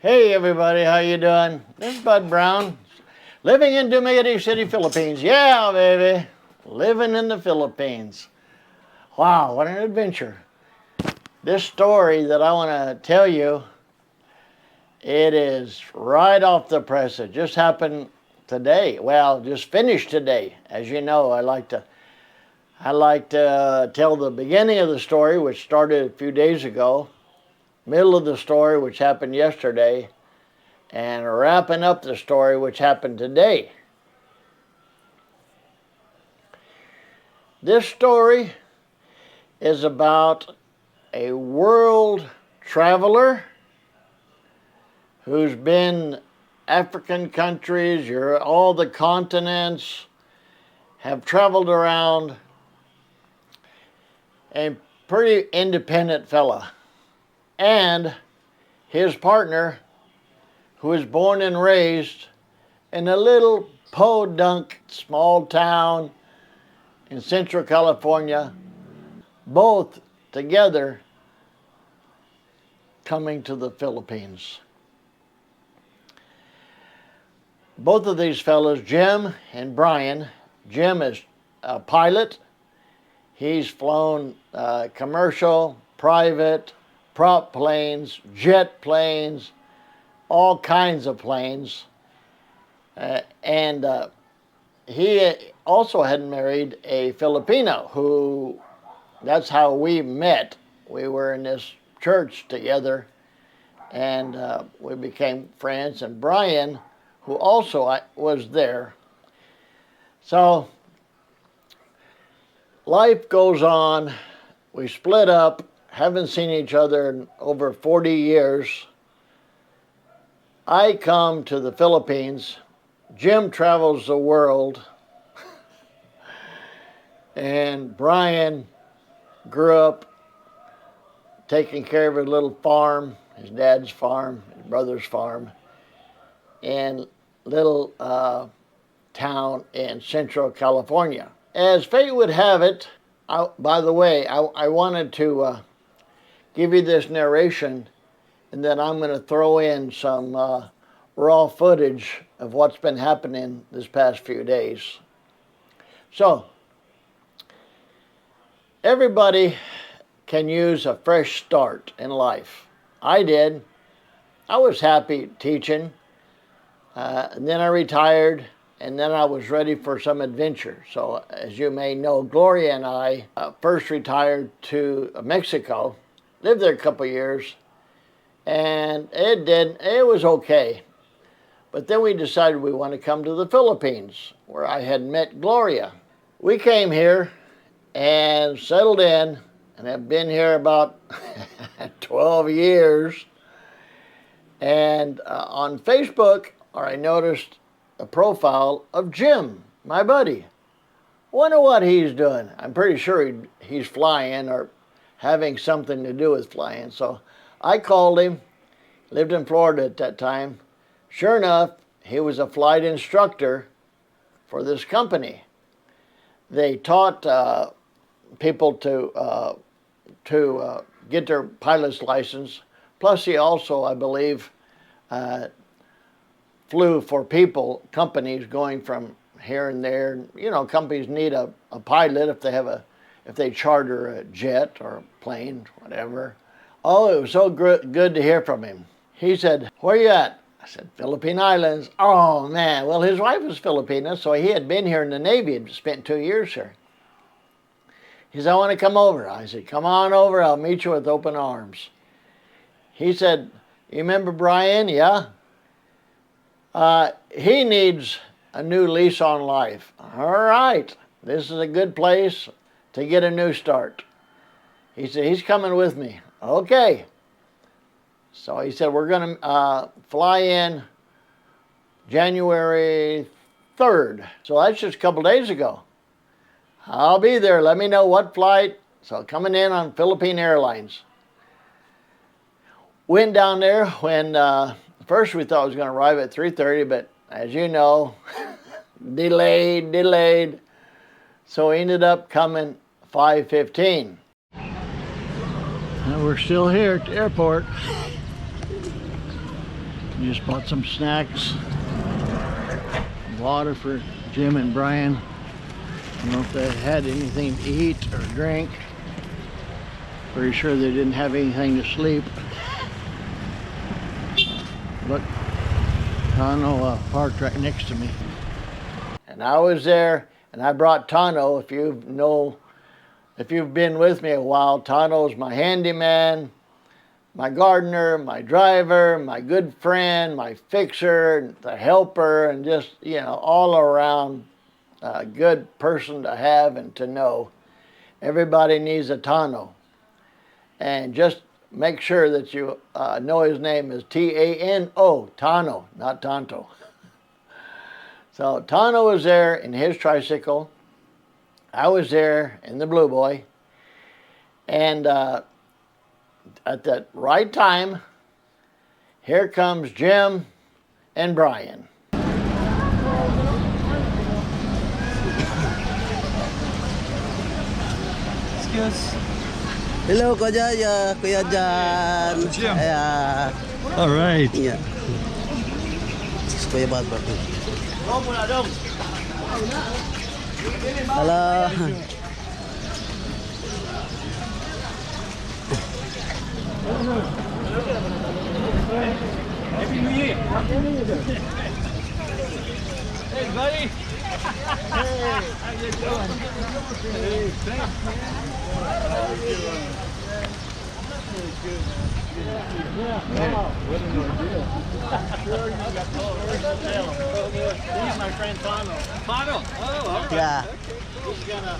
Hey everybody, how you doing? This is Bud Brown, living in Dumaguete City, Philippines. Yeah, baby, living in the Philippines. Wow, what an adventure. This story that I want to tell you, it is right off the press. It just happened today. Well, just finished today. As you know, I like to tell the beginning of the story, which started a few days ago, middle of the story, which happened yesterday, and wrapping up the story, which happened today. This story is about a world traveler who's been African countries, all the continents, have traveled around, a pretty independent fella. And his partner, who was born and raised in a little podunk small town in Central California, both together coming to the Philippines. Both of these fellows, Jim and Brian. Jim is a pilot. He's flown commercial, private, prop planes, jet planes, all kinds of planes. And he also had married a Filipino who, that's how we met. We were in this church together and we became friends. And Brian, who also was there. So life goes on. We split up. Haven't seen each other in over 40 years. I come to the Philippines. Jim travels the world. And Brian grew up taking care of a little farm, his dad's farm, his brother's farm, in a little town in Central California. As fate would have it, by the way, I wanted to give you this narration, and then I'm going to throw in some raw footage of what's been happening this past few days. So, everybody can use a fresh start in life. I did. I was happy teaching, and then I retired, and then I was ready for some adventure. So, as you may know, Gloria and I first retired to Mexico. Lived there a couple of years, and it was okay. But then we decided we want to come to the Philippines, where I had met Gloria. We came here and settled in, and have been here about 12 years. And on Facebook, I noticed a profile of Jim, my buddy. Wonder what he's doing. I'm pretty sure he's flying or having something to do with flying. So I called him, lived in Florida at that time. Sure enough, he was a flight instructor for this company. They taught people to get their pilot's license. Plus he also, I believe, flew for companies going from here and there. You know, companies need a pilot if they charter a jet or a plane, whatever. Oh, it was so good to hear from him. He said, "Where you at?" I said, "Philippine Islands." Oh, man. Well, his wife was Filipina, so he had been here in the Navy and spent 2 years here. He said, "I want to come over." I said, "Come on over. I'll meet you with open arms." He said, "You remember Brian?" "Yeah." He needs a new lease on life." "All right. This is a good place to get a new start." He said, "He's coming with me." Okay. So he said, "We're going to fly in January 3rd. So that's just a couple days ago. "I'll be there. Let me know what flight." So coming in on Philippine Airlines. Went down there when first we thought it was going to arrive at 3:30, but as you know, delayed. So we ended up coming 5:15. And we're still here at the airport. Just bought some snacks, water for Jim and Brian. I don't know if they had anything to eat or drink. Pretty sure they didn't have anything to sleep. Look, Tano parked right next to me. And I was there, and I brought Tano. If you've been with me a while, Tano's my handyman, my gardener, my driver, my good friend, my fixer, the helper, and just, all around a good person to have and to know. Everybody needs a Tano. And just make sure that you know his name is T-A-N-O, Tano, not Tonto. So Tano was there in his tricycle. I was there in the Blue Boy. And at the right time, here comes Jim and Brian. Excuse. Hello, Kuya Jan. Jim. Yeah. All right. Yeah. Kuya Bud. Hello. Happy New Year. Hey, buddy. Hey, how you doing? Hey, thanks. How you doing? Good. What an ordeal. Sure, you got He's my friend Tano. Tano? Oh, all right. Yeah. Okay. He's gonna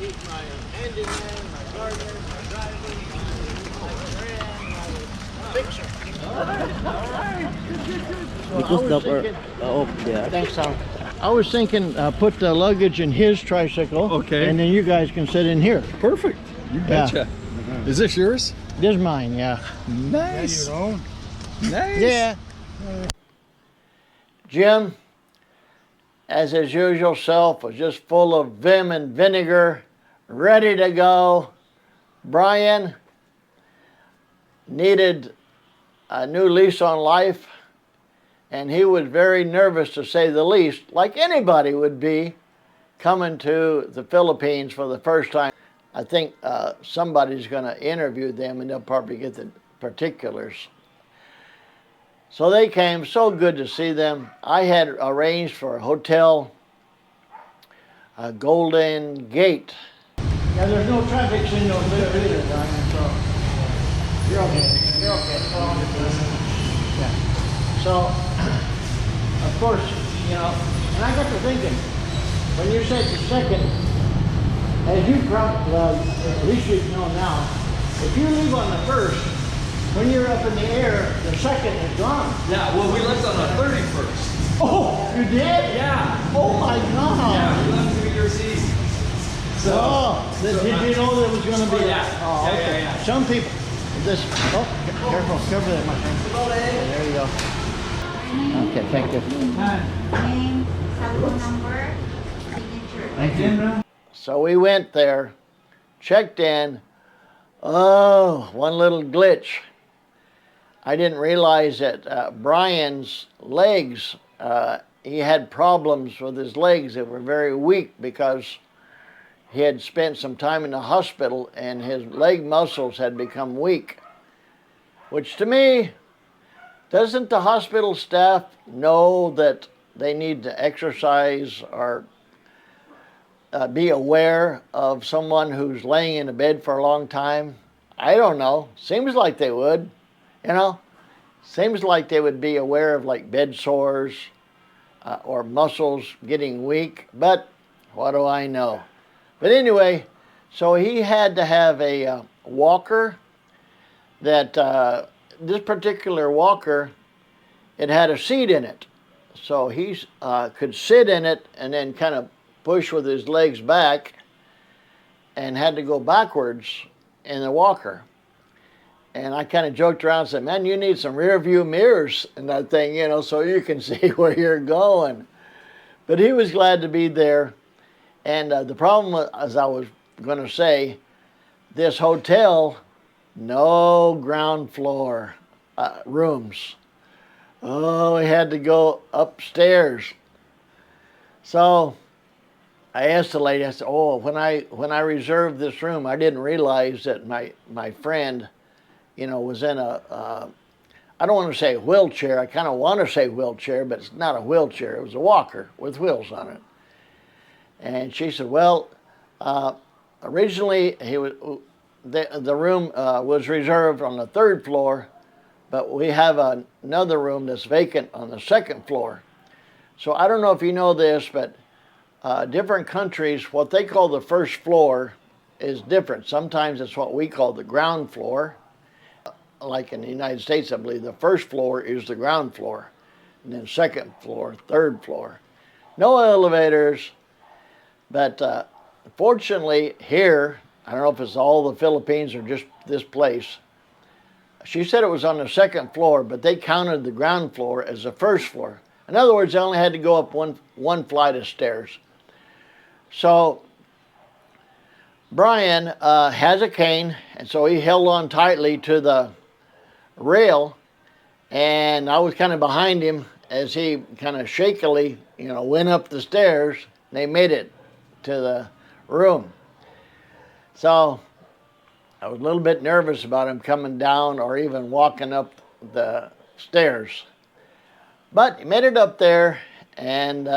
eat my handyman, my gardener, my driver, my friend, my fixer. All right. Because yeah. Thanks, Tom. I was thinking put the luggage in his tricycle. Okay. And then you guys can sit in here. Perfect. You betcha. Is this yours? This is mine, yeah. Nice. Your own? Nice. Yeah. Jim, as his usual self, was just full of vim and vinegar, ready to go. Brian needed a new lease on life, and he was very nervous, to say the least, like anybody would be coming to the Philippines for the first time. I think somebody's going to interview them, and they'll probably get the particulars. So they came, so good to see them. I had arranged for a hotel, Golden Gate. Yeah, there's no traffic signal there either, Brian, so you're okay. You're okay. Yeah. So, of course, and I got to thinking, when you said the second, as you probably, at least you know now, if you leave on the first, when you're up in the air, the second is gone. Yeah, well, we left on the 31st. Oh, you did? Yeah. Oh my God. Yeah, we left New Year's Eve. Did you know there was going to be? Yeah. Oh, okay. Yeah. Some people, careful, cover that, my friend. There you go. Okay, thank you. Name, cell phone number, signature. Thank you. So we went there, checked in. Oh, one little glitch. I didn't realize that Brian's legs, he had problems with his legs that were very weak because he had spent some time in the hospital and his leg muscles had become weak. Which to me, doesn't the hospital staff know that they need to exercise or be aware of someone who's laying in a bed for a long time? I don't know. Seems like they would, Seems like they would be aware of like bed sores or muscles getting weak, but what do I know? But anyway, so he had to have a walker that, this particular walker, it had a seat in it. So he could sit in it and then kind of push with his legs back and had to go backwards in the walker. And I kind of joked around and said, man, you need some rear view mirrors in that thing, so you can see where you're going. But he was glad to be there. And the problem, as I was going to say, this hotel, no ground floor rooms. Oh, we had to go upstairs. So I asked the lady, I said, oh, when I reserved this room, I didn't realize that my friend, was in I don't want to say wheelchair. I kind of want to say wheelchair, but it's not a wheelchair. It was a walker with wheels on it. And she said, well, originally the room was reserved on the 3rd floor, but we have another room that's vacant on the 2nd floor. So I don't know if you know this, but different countries, what they call the 1st floor is different. Sometimes it's what we call the ground floor. Like in the United States, I believe the 1st floor is the ground floor, and then 2nd floor, 3rd floor. No elevators, but fortunately here, I don't know if it's all the Philippines or just this place, she said it was on the 2nd floor, but they counted the ground floor as the 1st floor. In other words, they only had to go up one flight of stairs. So Brian has a cane, and so he held on tightly to the rail, and I was kind of behind him as he kind of shakily, went up the stairs, and they made it to the room. So I was a little bit nervous about him coming down or even walking up the stairs. But he made it up there, and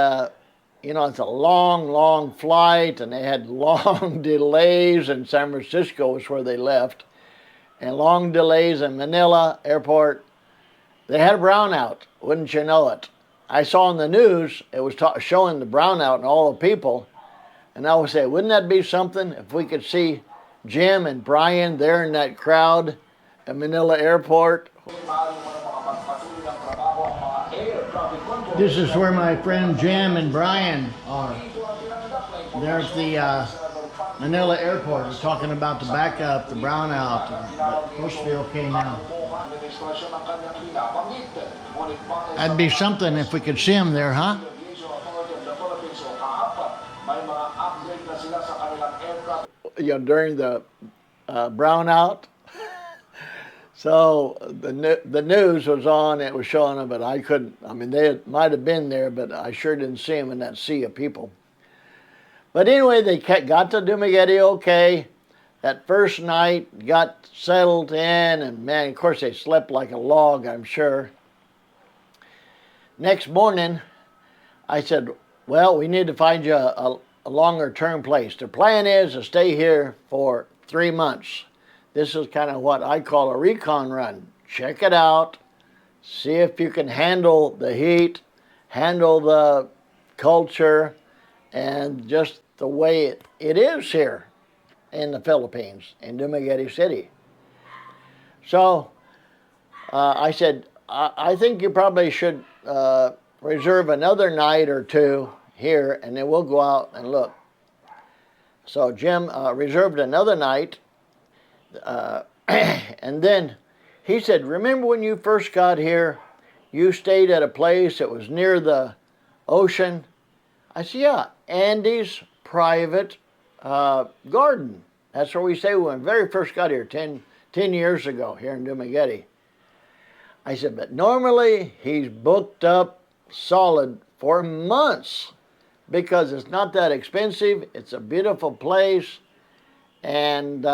it's a long, long flight, and they had long delays in San Francisco is where they left, and long delays in Manila airport. They had a brownout, wouldn't you know it. I saw on the news, it was showing the brownout and all the people, and I would say, wouldn't that be something if we could see Jim and Brian there in that crowd at Manila airport? This is where my friend Jim and Brian are. They're at the Manila airport. They're talking about the backup, the brownout. It's supposed to be okay now. That'd be something if we could see them there, huh? During the brownout. So the news was on, it was showing them, but I couldn't. I mean, they might have been there, but I sure didn't see them in that sea of people. But anyway, they got to Dumaguete okay. That first night, got settled in, and man, of course they slept like a log, I'm sure. Next morning, I said, well, we need to find you a longer term place. The plan is to stay here for 3 months. This is kind of what I call a recon run. Check it out, see if you can handle the heat, handle the culture, and just the way it is here in the Philippines, in Dumaguete City. So I said, I think you probably should reserve another night or two here, and then we'll go out and look. So Jim reserved another night, and then he said, remember when you first got here, you stayed at a place that was near the ocean? I said, yeah, Andy's private garden. That's where we stayed when we very first got here, 10 years ago, here in Dumaguete. I said, but normally he's booked up solid for months because it's not that expensive, it's a beautiful place, and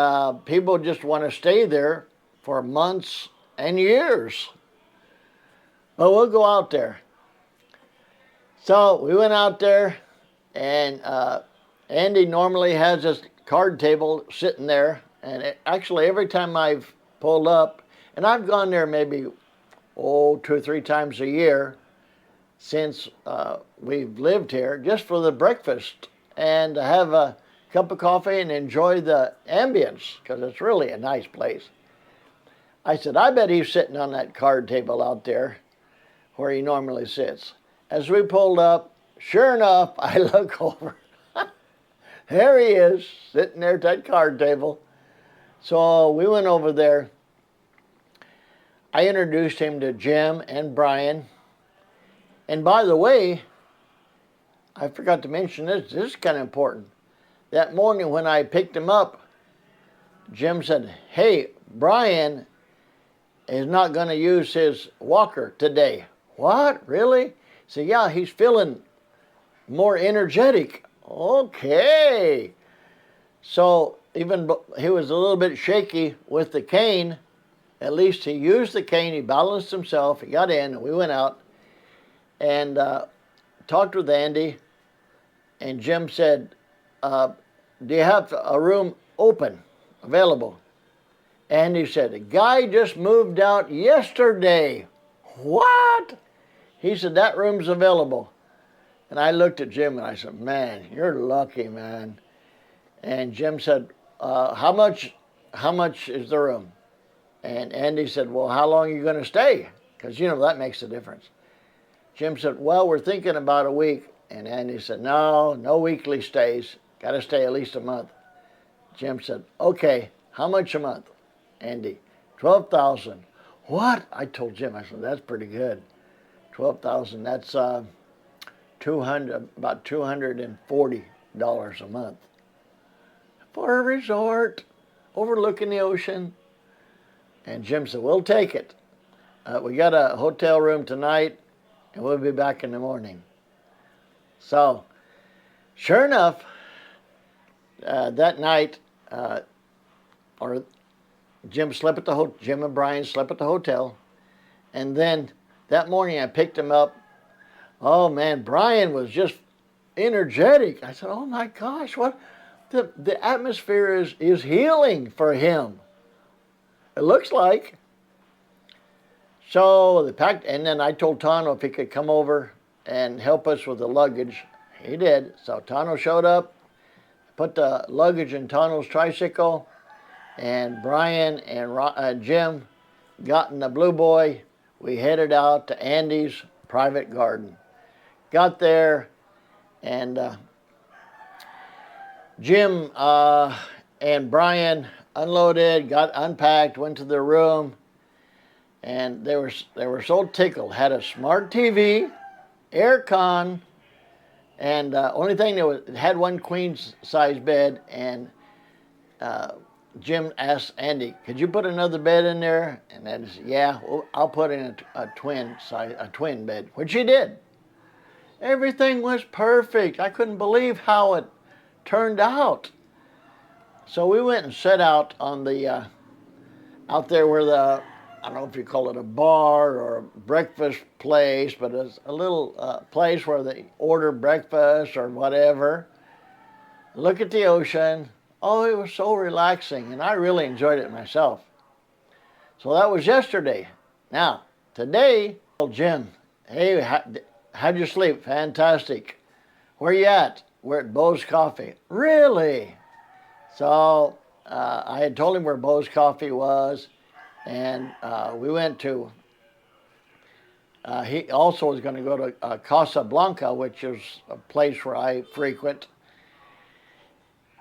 people just want to stay there for months and years. But we'll go out there. So we went out there, and Andy normally has this card table sitting there, and actually every time I've pulled up, and I've gone there maybe 2 or 3 times a year since we've lived here, just for the breakfast and to have a cup of coffee and enjoy the ambience, because it's really a nice place. I said, I bet he's sitting on that card table out there where he normally sits. As we pulled up, sure enough, I look over. There he is, sitting there at that card table. So we went over there. I introduced him to Jim and Brian. And by the way, I forgot to mention this. This is kind of important. That morning when I picked him up, Jim said, hey, Brian is not going to use his walker today. What? Really? He said, yeah, he's feeling more energetic. Okay. So even he was a little bit shaky with the cane. At least he used the cane, he balanced himself, he got in, and we went out and talked with Andy. And Jim said, do you have a room open, available? Andy said, the guy just moved out yesterday. What? He said, that room's available. And I looked at Jim and I said, man, you're lucky, man. And Jim said, how much is the room? And Andy said, well, how long are you going to stay? Because, you know, that makes a difference. Jim said, well, we're thinking about a week. And Andy said, no weekly stays. Got to stay at least a month. Jim said, okay, how much a month? Andy, $12,000. What? I told Jim, I said, that's pretty good. $12,000, that's about $240 a month. For a resort overlooking the ocean. And Jim said, we'll take it. We got a hotel room tonight, and we'll be back in the morning. So, sure enough, that night, Jim and Brian slept at the hotel, and then that morning I picked him up. Oh man, Brian was just energetic. I said, oh my gosh, what? The atmosphere is healing for him. It looks like. So they packed, and then I told Tano if he could come over and help us with the luggage. He did. So Tano showed up, put the luggage in Tano's tricycle, and Brian and Jim got in the Blue Boy. We headed out to Andy's private garden. Got there, and Jim and Brian unloaded, got unpacked, went to their room, and they were so tickled. Had a smart TV, air con, and only thing it had one queen size bed. And Jim asked Andy, "Could you put another bed in there?" And Andy said, "Yeah, well, I'll put in a twin bed," which he did. Everything was perfect. I couldn't believe how it turned out. So we went and set out on the out there where the, I don't know if you call it a bar or a breakfast place, but it's a little place where they order breakfast or whatever. Look at the ocean. Oh, it was so relaxing, and I really enjoyed it myself. So that was yesterday. Now, today, I told Jim, "Hey, how'd you sleep?" "Fantastic." "Where you at?" "We're at Bo's Coffee." "Really?" So I had told him where Bo's Coffee was, and we went to, he also was going to go to Casa Blanca, which is a place where I frequent.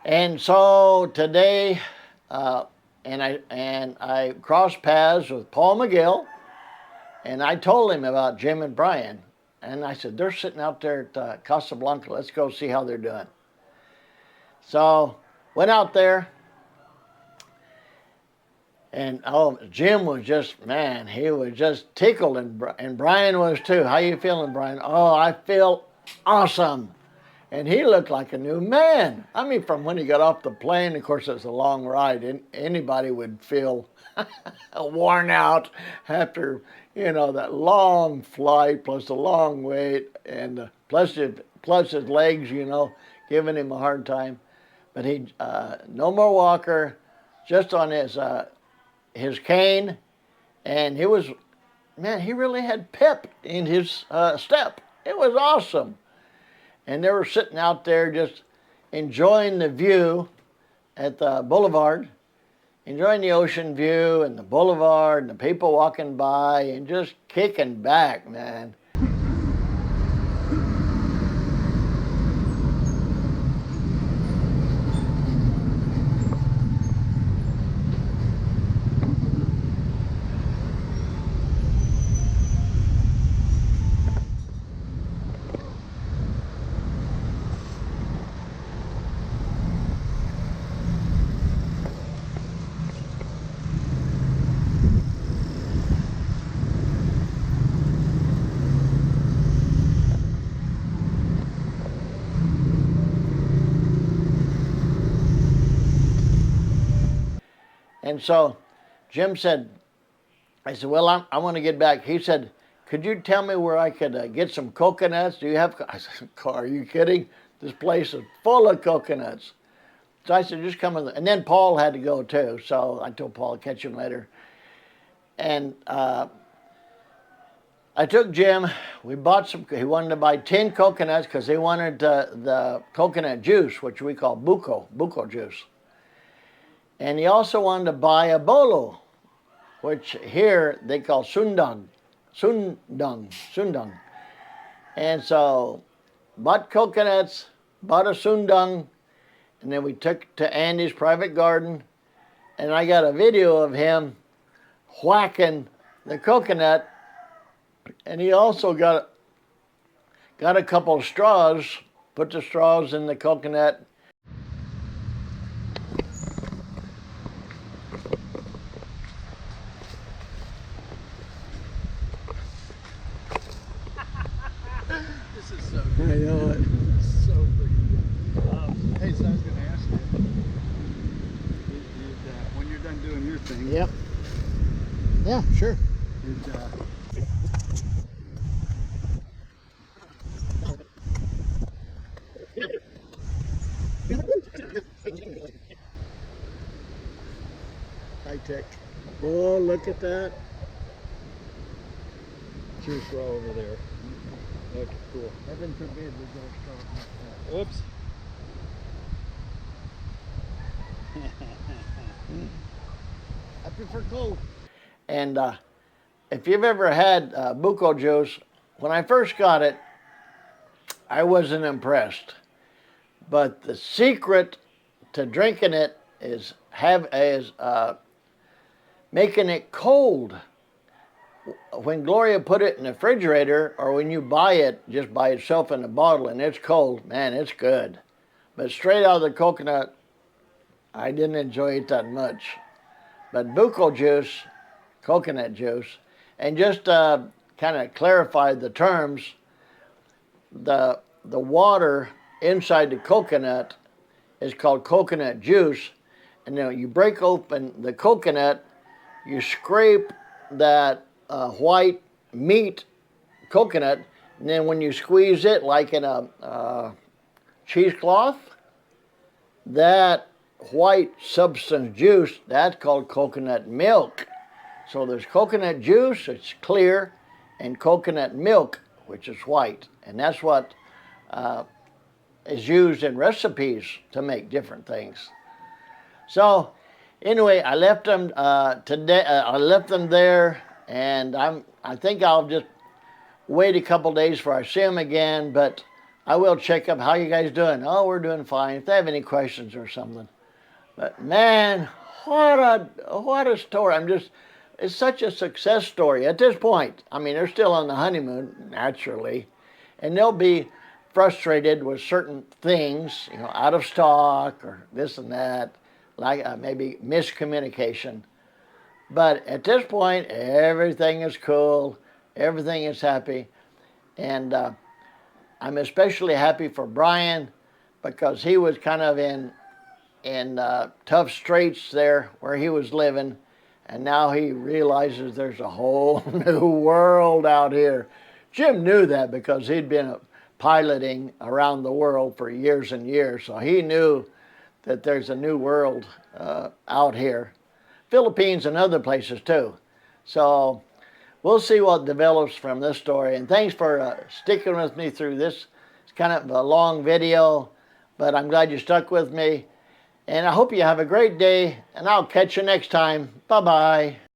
And so today, and I crossed paths with Paul McGill, and I told him about Jim and Brian. And I said, they're sitting out there at Casa Blanca. Let's go see how they're doing. So went out there, and Jim was just, man, he was just tickled, and Brian was too. "How you feeling, Brian?" "Oh, I feel awesome." And he looked like a new man. I mean, from when he got off the plane, of course, it's a long ride, and anybody would feel worn out after, you know, that long flight, plus the long wait, and plus his legs, you know, giving him a hard time. But he, no more walker, just on his cane, and he was, man, he really had pep in his step. It was awesome. And they were sitting out there just enjoying the view at the boulevard, enjoying the ocean view and the boulevard and the people walking by and just kicking back, man. And so Jim said, I said, well, I want to get back. He said, could you tell me where I could get some coconuts? Do you have? I said, are you kidding? This place is full of coconuts. So I said, just come in. And then Paul had to go too. So I told Paul, I'll catch him later. And I took Jim. We bought some. He wanted to buy 10 coconuts because he wanted the coconut juice, which we call buko juice. And he also wanted to buy a bolo, which here they call sundang. And so bought coconuts, bought a sundang, and then we took to Andy's private garden, and I got a video of him whacking the coconut, and he also got a couple of straws, put the straws in the coconut. I know it. It's so freaking good. Hey, so I was going to ask you, when you're done doing your thing. Yep. Yeah, sure. High tech. Oh, look at that. Juice raw over there. Okay, cool. Heaven forbid we go strong. Whoops. I prefer cold. And if you've ever had buko juice, when I first got it, I wasn't impressed. But the secret to drinking it is making it cold. When Gloria put it in the refrigerator, or when you buy it just by itself in a bottle and it's cold, man, it's good. But straight out of the coconut, I didn't enjoy it that much. But buko juice, coconut juice, and just kind of clarify the terms, the water inside the coconut is called coconut juice. And then you break open the coconut, you scrape that white meat coconut, and then when you squeeze it like in a cheesecloth, that white substance juice, that's called coconut milk. So there's coconut juice, it's clear, and coconut milk, which is white. And that's what is used in recipes to make different things. So anyway, I left them today. I left them there, and I think I'll just wait a couple days before I see them again. But I will check up. How you guys doing? Oh, we're doing fine. If they have any questions or something. But man, what a story! It's such a success story at this point. I mean, they're still on the honeymoon, naturally, and they'll be frustrated with certain things, you know, out of stock or this and that, like maybe miscommunication. But at this point, everything is cool, everything is happy, and I'm especially happy for Brian because he was kind of in tough straits there where he was living, and now he realizes there's a whole new world out here. Jim knew that because he'd been piloting around the world for years and years, so he knew that there's a new world out here. Philippines and other places too. So we'll see what develops from this story, and thanks for sticking with me through this. It's kind of a long video, but I'm glad you stuck with me. And I hope you have a great day, and I'll catch you next time. Bye-bye.